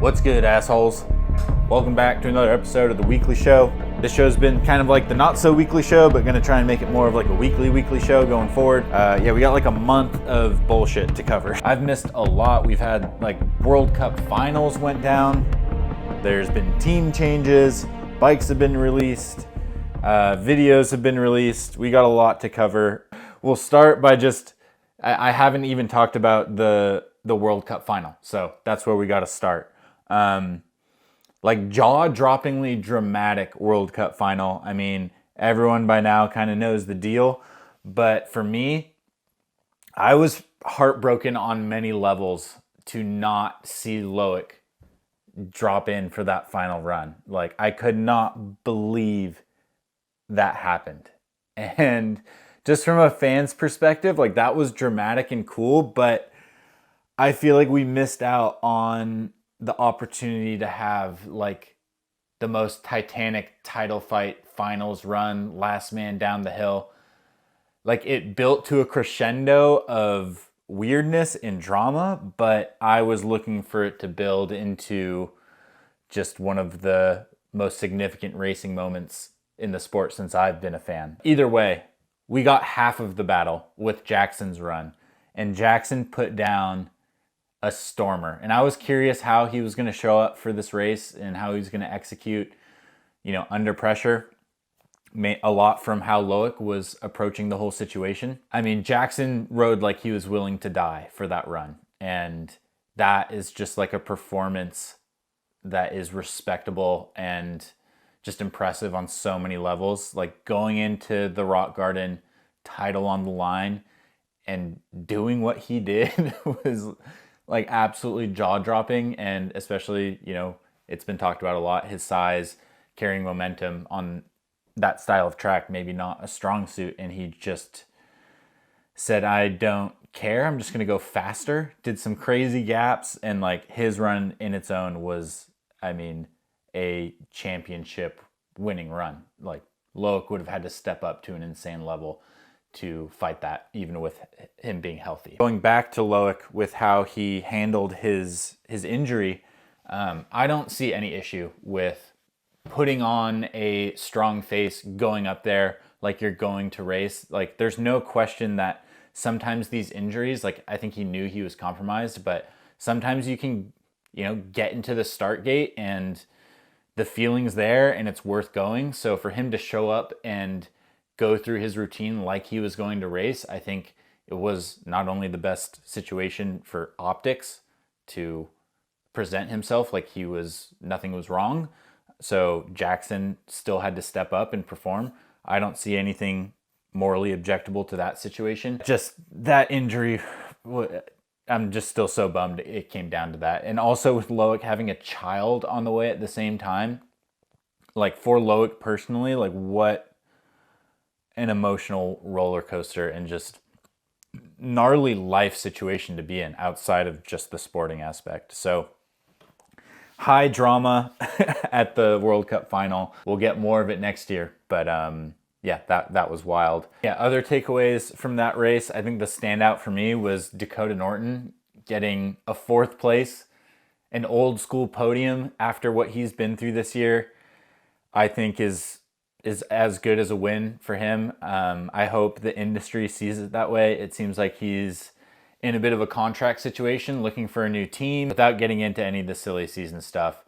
What's good, assholes? Welcome back to another episode of the weekly show. This show's been kind of like the not so weekly show, but gonna try and make it more of like a weekly show going forward. Yeah, we got like a month of bullshit to cover. I've missed a lot. We've had like World Cup finals went down. There's been team changes. Bikes have been released. Videos have been released. We got a lot to cover. We'll start by just, I haven't even talked about the World Cup final. So that's where we got to start. Like jaw-droppingly dramatic World Cup final. I mean, everyone by now kind of knows the deal. But for me, I was heartbroken on many levels to not see Loic drop in for that final run. Like, I could not believe that happened. And just from a fan's perspective, like, that was dramatic and cool, but I feel like we missed out on the opportunity to have like the most titanic title fight finals run, last man down the hill. Like, it built to a crescendo of weirdness and drama, but I was looking for it to build into just one of the most significant racing moments in the sport since I've been a fan. Either way, we got half of the battle with Jackson's run, and Jackson put down a stormer. And I was curious how he was going to show up for this race and how he was going to execute, you know, under pressure. A lot from how Loic was approaching the whole situation. I mean, Jackson rode like he was willing to die for that run. And that is just like a performance that is respectable and just impressive on so many levels. Like, going into the Rock Garden, title on the line, and doing what he did was like absolutely jaw-dropping. And especially, you know, it's been talked about a lot, his size, carrying momentum on that style of track, maybe not a strong suit, and he just said, I don't care, I'm just gonna go faster. Did some crazy gaps, and like his run in its own was, I mean, a championship winning run. Like, Loic would have had to step up to an insane level to fight that, even with him being healthy. Going back to Loic with how he handled his injury, I don't see any issue with putting on a strong face, going up there like you're going to race. Like, there's no question that sometimes these injuries, like, I think he knew he was compromised, but sometimes you can, you know, get into the start gate and the feeling's there and it's worth going. So for him to show up and go through his routine like he was going to race, I think it was not only the best situation for optics to present himself like nothing was wrong. So Jackson still had to step up and perform. I don't see anything morally objectable to that situation. Just that injury, I'm just still so bummed it came down to that. And also with Loic having a child on the way at the same time, like, for Loic personally, like, what an emotional roller coaster and just gnarly life situation to be in outside of just the sporting aspect. So high drama at the World Cup final. We'll get more of it next year, but yeah, that was wild. Yeah, other takeaways from that race, I think the standout for me was Dakotah Norton getting a 4th place, an old school podium after what he's been through this year. I think is as good as a win for him. I hope the industry sees it that way. It seems like he's in a bit of a contract situation, looking for a new team. Without getting into any of the silly season stuff,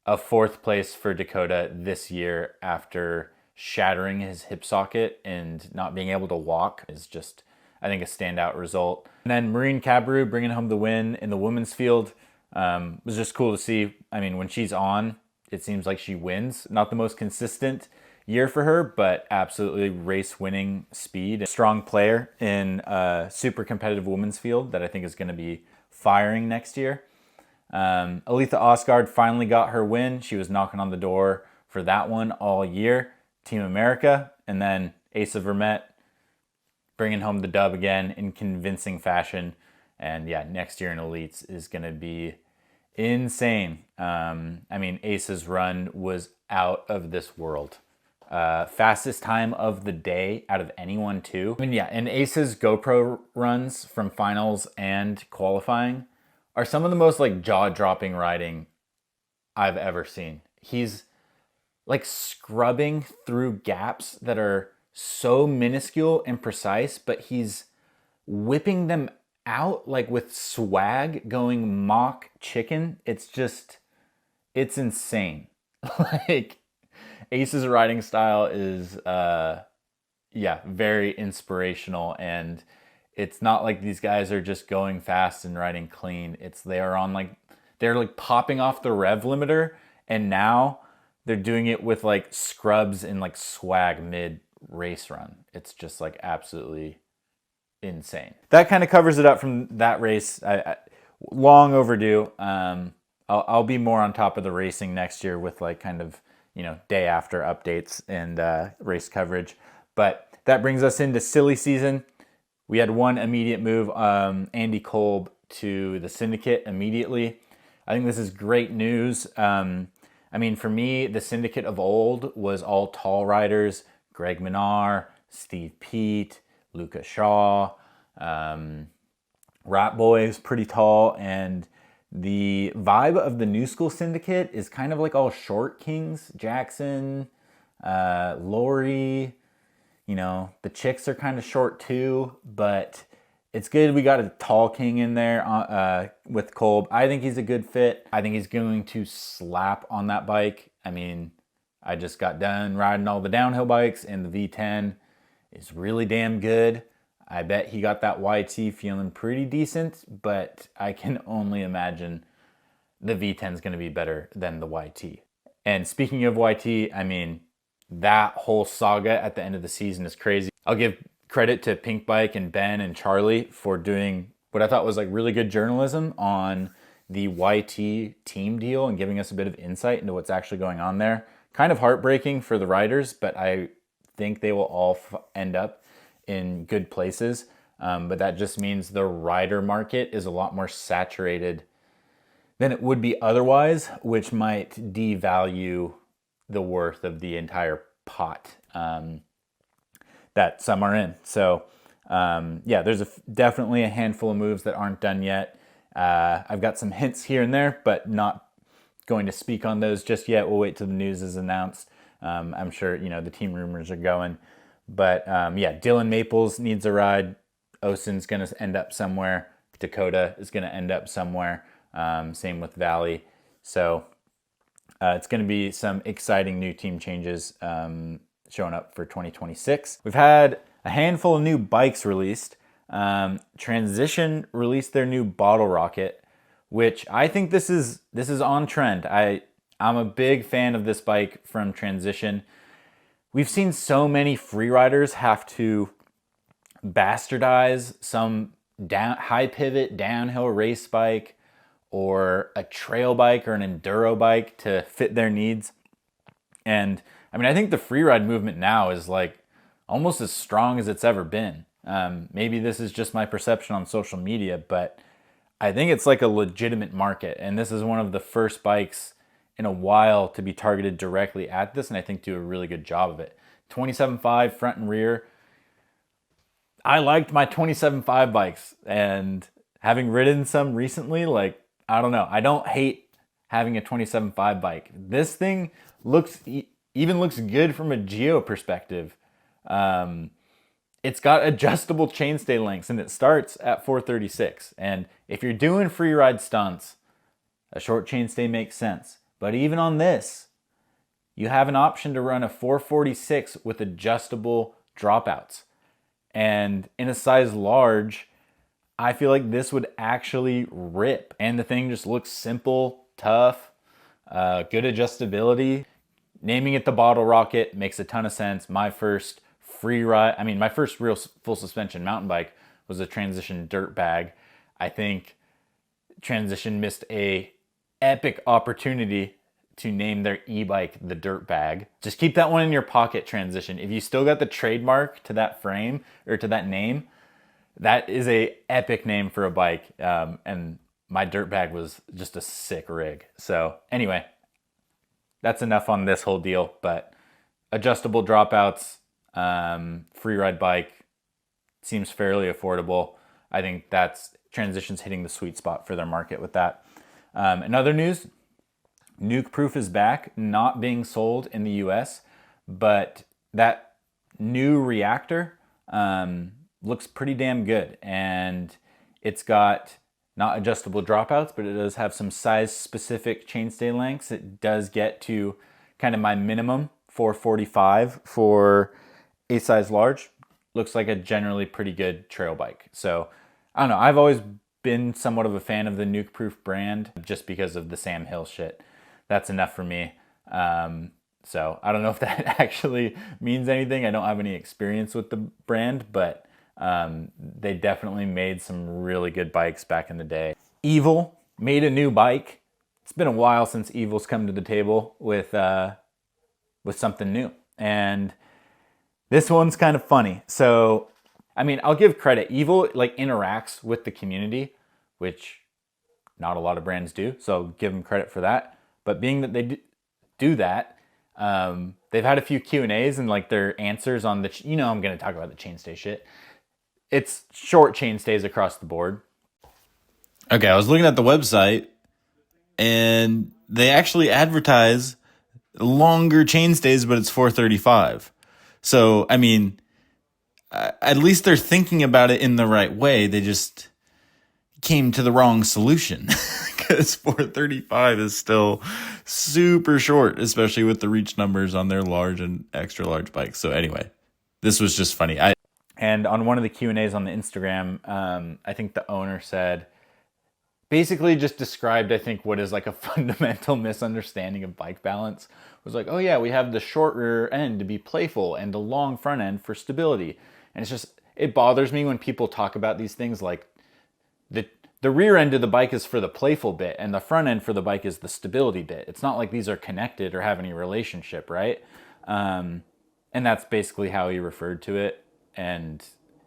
a 4th place for Dakotah this year after shattering his hip socket and not being able to walk is just, I think, a standout result. And then Marine Cabarrou bringing home the win in the women's field was just cool to see. I mean, when she's on, it seems like she wins. Not the most consistent year for her, but absolutely race-winning speed. A strong player in a super competitive women's field that I think is going to be firing next year. Aletha Osgaard finally got her win. She was knocking on the door for that one all year. Team America. And then Asa Vermette bringing home the dub again in convincing fashion. And yeah, next year in Elites is going to be insane. I mean, Asa's run was out of this world. Fastest time of the day out of anyone too. I mean, yeah, and Asa's GoPro runs from finals and qualifying are some of the most like jaw-dropping riding I've ever seen. He's like scrubbing through gaps that are so minuscule and precise, but he's whipping them out like with swag, going mock chicken. It's insane. Like, Ace's riding style is very inspirational, and it's not like these guys are just going fast and riding clean. They're like popping off the rev limiter, and now they're doing it with like scrubs and like swag mid race run. It's just like absolutely insane. That kind of covers it up from that race. Long overdue. I'll be more on top of the racing next year with like kind of, day after updates and race coverage. But that brings us into silly season. We had one immediate move, Andy Kolb to the Syndicate immediately. I think this is great news. For me, the Syndicate of old was all tall riders: Greg Minnaar, Steve Peat, Luca Shaw, Rat Boy is pretty tall, and the vibe of the new school Syndicate is kind of like all short kings. Jackson, Lori, the chicks are kind of short too, but it's good we got a tall king in there with Kolb. I think he's a good fit. I think he's going to slap on that bike. I just got done riding all the downhill bikes, and the V10 is really damn good. I bet he got that YT feeling pretty decent, but I can only imagine the V10 is going to be better than the YT. And speaking of YT, that whole saga at the end of the season is crazy. I'll give credit to Pink Bike and Ben and Charlie for doing what I thought was like really good journalism on the YT team deal and giving us a bit of insight into what's actually going on there. Kind of heartbreaking for the riders, but I think they will all end up in good places. But that just means the rider market is a lot more saturated than it would be otherwise, which might devalue the worth of the entire pot that some are in. So there's definitely a handful of moves that aren't done yet. I've got some hints here and there, but not going to speak on those just yet. We'll wait till the news is announced. I'm sure, the team rumors are going. But Dylan Maples needs a ride. Osen's going to end up somewhere. Dakotah is going to end up somewhere. Same with Valley. So it's going to be some exciting new team changes showing up for 2026. We've had a handful of new bikes released. Transition released their new Bottlerocket, which I think this is on trend. I'm a big fan of this bike from Transition. We've seen so many freeriders have to bastardize some high pivot downhill race bike or a trail bike or an enduro bike to fit their needs. And I think the freeride movement now is like almost as strong as it's ever been. Maybe this is just my perception on social media, but I think it's like a legitimate market. And this is one of the first bikes in a while to be targeted directly at this, and I think do a really good job of it. 27.5 front and rear. I liked my 27.5 bikes, and having ridden some recently, I don't know. I don't hate having a 27.5 bike. This thing even looks good from a geo perspective. It's got adjustable chainstay lengths, and it starts at 436. And if you're doing freeride stunts, a short chainstay makes sense. But even on this, you have an option to run a 446 with adjustable dropouts. And in a size large, I feel like this would actually rip. And the thing just looks simple, tough, good adjustability. Naming it the Bottlerocket makes a ton of sense. My first my first real full suspension mountain bike was a Transition dirt bag. I think Transition missed a epic opportunity to name their e-bike the dirt bag. Just keep that one in your pocket, Transition. If you still got the trademark to that frame or to that name, that is a epic name for a bike. And my dirt bag was just a sick rig. So anyway, that's enough on this whole deal, but adjustable dropouts, freeride bike seems fairly affordable. I think that's Transition's hitting the sweet spot for their market with that. In other news, Nukeproof is back, not being sold in the US, but that new reactor looks pretty damn good. And it's got not adjustable dropouts, but it does have some size-specific chainstay lengths. It does get to kind of my minimum 445 for a size large. Looks like a generally pretty good trail bike. So I don't know. I've always been somewhat of a fan of the Nukeproof brand just because of the Sam Hill shit. That's enough for me. So I don't know if that actually means anything. I don't have any experience with the brand, but they definitely made some really good bikes back in the day. Evil made a new bike. It's been a while since Evil's come to the table with something new. And this one's kind of funny. So, I mean, I'll give credit. Evil like interacts with the community, which not a lot of brands do. So I'll give them credit for that. But being that they do that, they've had a few Q&As and like their answers on the, I'm going to talk about the chainstay shit. It's short chainstays across the board. Okay, I was looking at the website and they actually advertise longer chainstays, but it's 435. So, I mean, at least they're thinking about it in the right way. They just came to the wrong solution because 435 is still super short, especially with the reach numbers on their large and extra large bikes. So anyway, this was just funny. And on one of the Q&As on the Instagram, I think the owner said, basically just described, I think, what is like a fundamental misunderstanding of bike balance. It was like, oh yeah, we have the short rear end to be playful and the long front end for stability. And it's just, it bothers me when people talk about these things like the rear end of the bike is for the playful bit and the front end for the bike is the stability bit. It's not like these are connected or have any relationship, right? And that's basically how he referred to it. And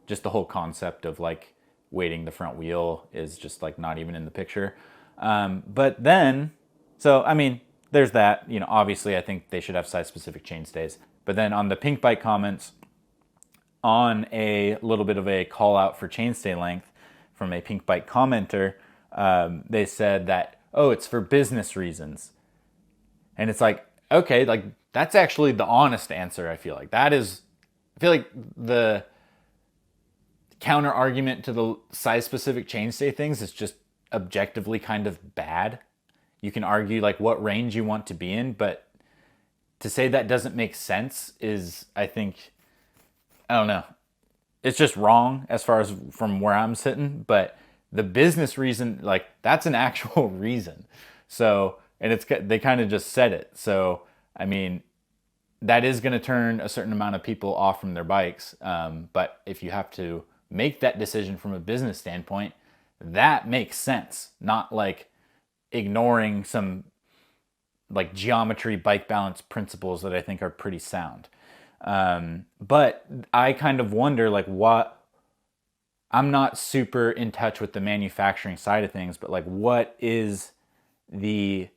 just the whole concept of like weighting the front wheel is just like not even in the picture. But then, so I mean, there's that, obviously I think they should have size specific chainstays. But then on the Pink Bike comments, on a little bit of a call out for chainstay length from a Pink Bike commenter, they said that, oh, it's for business reasons. And it's like, okay, like that's actually the honest answer. I feel like the counter argument to the size specific chainstay things is just objectively kind of bad. You can argue like what range you want to be in, but to say that doesn't make sense is, I think, I don't know. It's just wrong as far as from where I'm sitting, but the business reason, like that's an actual reason. So, and they kind of just said it. So, I mean, that is going to turn a certain amount of people off from their bikes. But if you have to make that decision from a business standpoint, that makes sense. Not like ignoring some like geometry bike balance principles that I think are pretty sound. But I kind of wonder like I'm not super in touch with the manufacturing side of things, but like what is the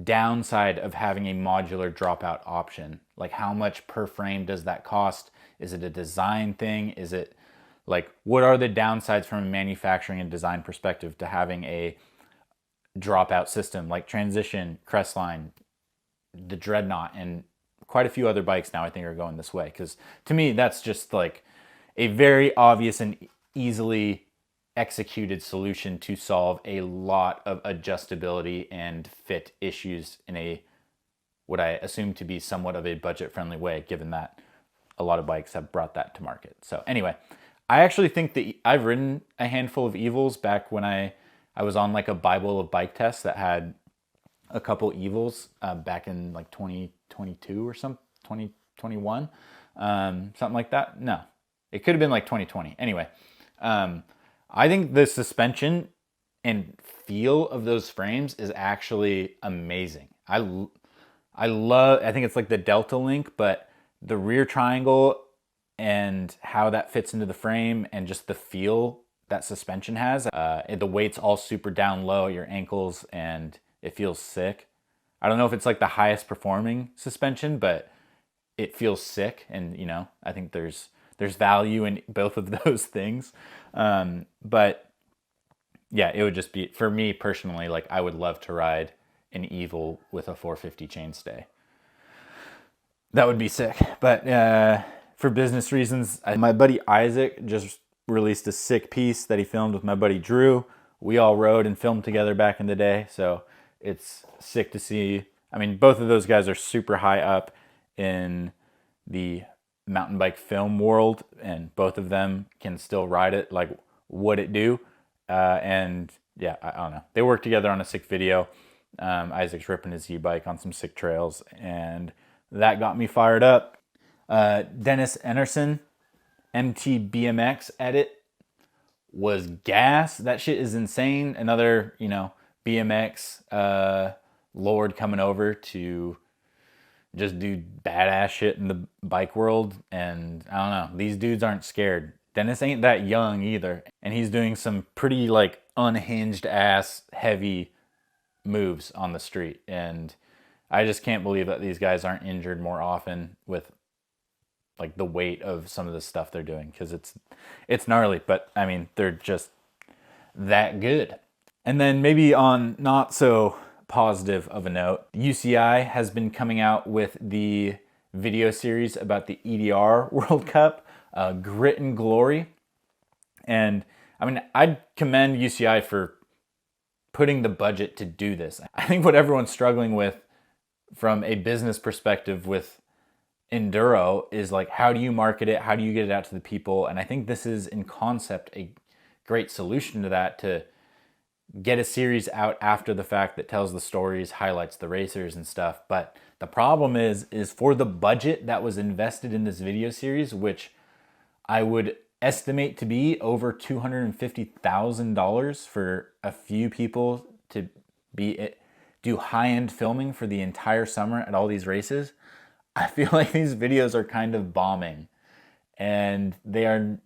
downside of having a modular dropout option? Like how much per frame does that cost? Is it a design thing? Is it like, what are the downsides from a manufacturing and design perspective to having a dropout system like Transition, Crestline, the Dreadnought, and quite a few other bikes now I think are going this way? Because to me, that's just like a very obvious and easily executed solution to solve a lot of adjustability and fit issues in a what I assume to be somewhat of a budget-friendly way, given that a lot of bikes have brought that to market. So anyway, I actually think that I've ridden a handful of Evils back when I was on like a Bible of bike tests that had a couple Evils back in like 2022 or something, 2021, something like that. No, it could have been like 2020. Anyway, I think the suspension and feel of those frames is actually amazing. I think it's like the Delta Link, but the rear triangle and how that fits into the frame and just the feel that suspension has. The weight's all super down low at your ankles and it feels sick. I don't know if it's like the highest performing suspension, but it feels sick. And, I think there's value in both of those things. But yeah, it would just be, for me personally, like I would love to ride an Evil with a 450 chainstay. That would be sick. But for business reasons, my buddy Isaac just released a sick piece that he filmed with my buddy Drew. We all rode and filmed together back in the day, so it's sick to see. I mean, both of those guys are super high up in the mountain bike film world, and both of them can still ride it like what it do. And yeah, I don't know. They work together on a sick video. Isaac's ripping his e-bike on some sick trails, and that got me fired up. Dennis Enerson, MTBMX edit was gas. That shit is insane. Another, BMX lord coming over to just do badass shit in the bike world. And I don't know, these dudes aren't scared. Dennis ain't that young either. And he's doing some pretty like unhinged ass heavy moves on the street. And I just can't believe that these guys aren't injured more often with like the weight of some of the stuff they're doing, because it's gnarly. But I mean, they're just that good. And then maybe on not so positive of a note, UCI has been coming out with the video series about the EDR World Cup, Grit and Glory. And I mean, I'd commend UCI for putting the budget to do this. I think what everyone's struggling with from a business perspective with Enduro is like, how do you market it? How do you get it out to the people? And I think this is in concept a great solution to that, to get a series out after the fact that tells the stories, highlights the racers and stuff. But the problem is for the budget that was invested in this video series, which I would estimate to be over $250,000 for a few people to do high-end filming for the entire summer at all these races. I feel like these videos are kind of bombing, and they are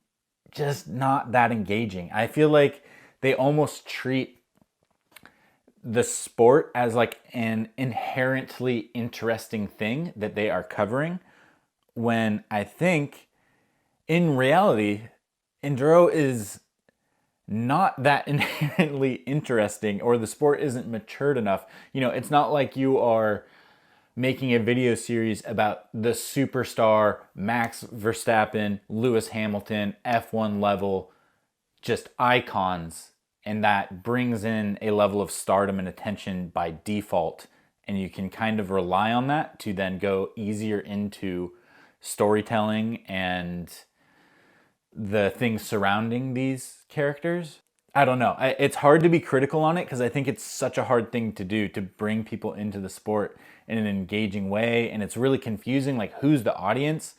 just not that engaging. I feel like they almost treat the sport as like an inherently interesting thing that they are covering, when I think in reality, Enduro is not that inherently interesting, or the sport isn't matured enough. It's not like you are making a video series about the superstar Max Verstappen, Lewis Hamilton, F1 level, just icons, and that brings in a level of stardom and attention by default, and you can kind of rely on that to then go easier into storytelling and the things surrounding these characters. I don't know. It's hard to be critical on it, because I think it's such a hard thing to do, to bring people into the sport in an engaging way. And it's really confusing, like, who's the audience?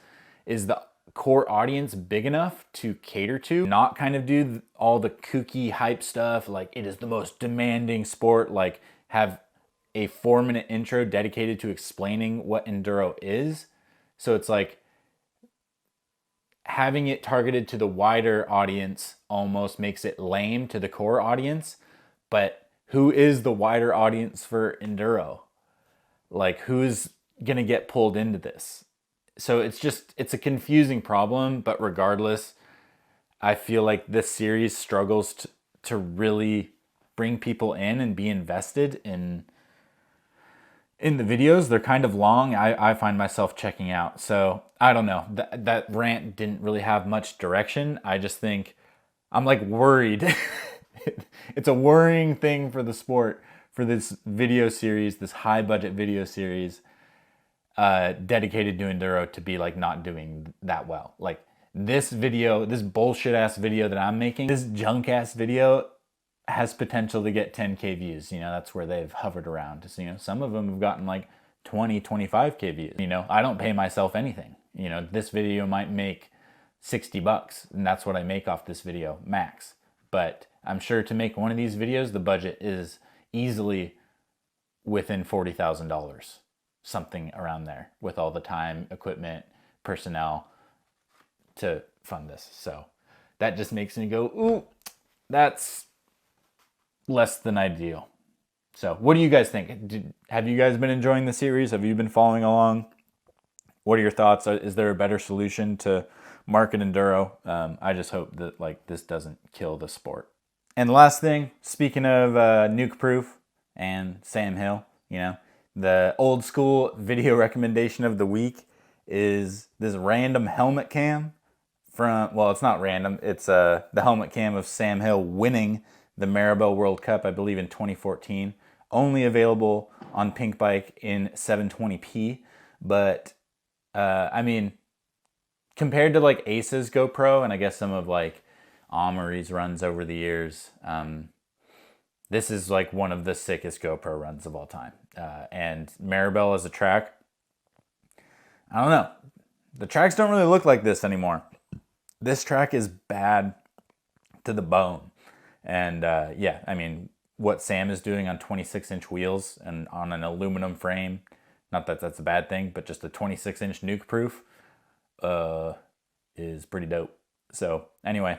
Is the core audience big enough to cater to? Not kind of do all the kooky hype stuff, like it is the most demanding sport, like have a 4-minute intro dedicated to explaining what Enduro is. So it's like having it targeted to the wider audience almost makes it lame to the core audience. But who is the wider audience for Enduro? Like, who's gonna get pulled into this? So it's a confusing problem. But regardless, I feel like this series struggles to really bring people in and be invested in the videos. They're kind of long. I find myself checking out. So I don't know. That rant didn't really have much direction. I just think I'm like worried. It's a worrying thing for the sport, for this video series, this high budget video series dedicated to Enduro, to be like not doing that well. Like this video, this bullshit ass video that I'm making, this junk ass video has potential to get 10K views. That's where they've hovered around. So, some of them have gotten like 20, 25K views. I don't pay myself anything. This video might make $60, and that's what I make off this video, max. But I'm sure to make one of these videos, the budget is easily within $40,000, something around there, with all the time, equipment, personnel to fund this. So that just makes me go, ooh, that's less than ideal. So what do you guys think? Have you guys been enjoying the series? Have you been following along? What are your thoughts? Is there a better solution to market Enduro? I just hope that like this doesn't kill the sport. And the last thing, speaking of Nukeproof and Sam Hill, you know. The old school video recommendation of the week is this random helmet cam from, well, it's not random. It's the helmet cam of Sam Hill winning the Maribel World Cup, I believe in 2014. Only available on Pink Bike in 720p. But, I mean, compared to like Asa's GoPro and I guess some of like Amory's runs over the years, this is like one of the sickest GoPro runs of all time. And Maribel as a track, I don't know. The tracks don't really look like this anymore. This track is bad to the bone. And yeah, I mean, what Sam is doing on 26-inch wheels and on an aluminum frame, not that that's a bad thing, but just a 26-inch Nukeproof is pretty dope. So anyway,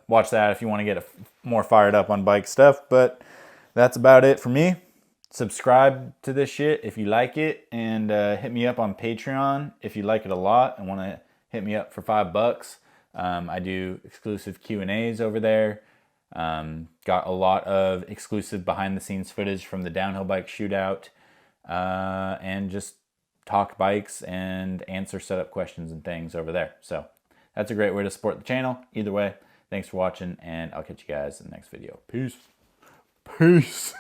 watch that if you want to get more fired up on bike stuff. But that's about it for me. Subscribe to this shit if you like it, and hit me up on Patreon if you like it a lot and want to hit me up for $5. I do exclusive Q&As over there. Got a lot of exclusive behind-the-scenes footage from the downhill bike shootout, and just talk bikes and answer setup questions and things over there. So that's a great way to support the channel. Either way, thanks for watching, and I'll catch you guys in the next video. Peace. Peace.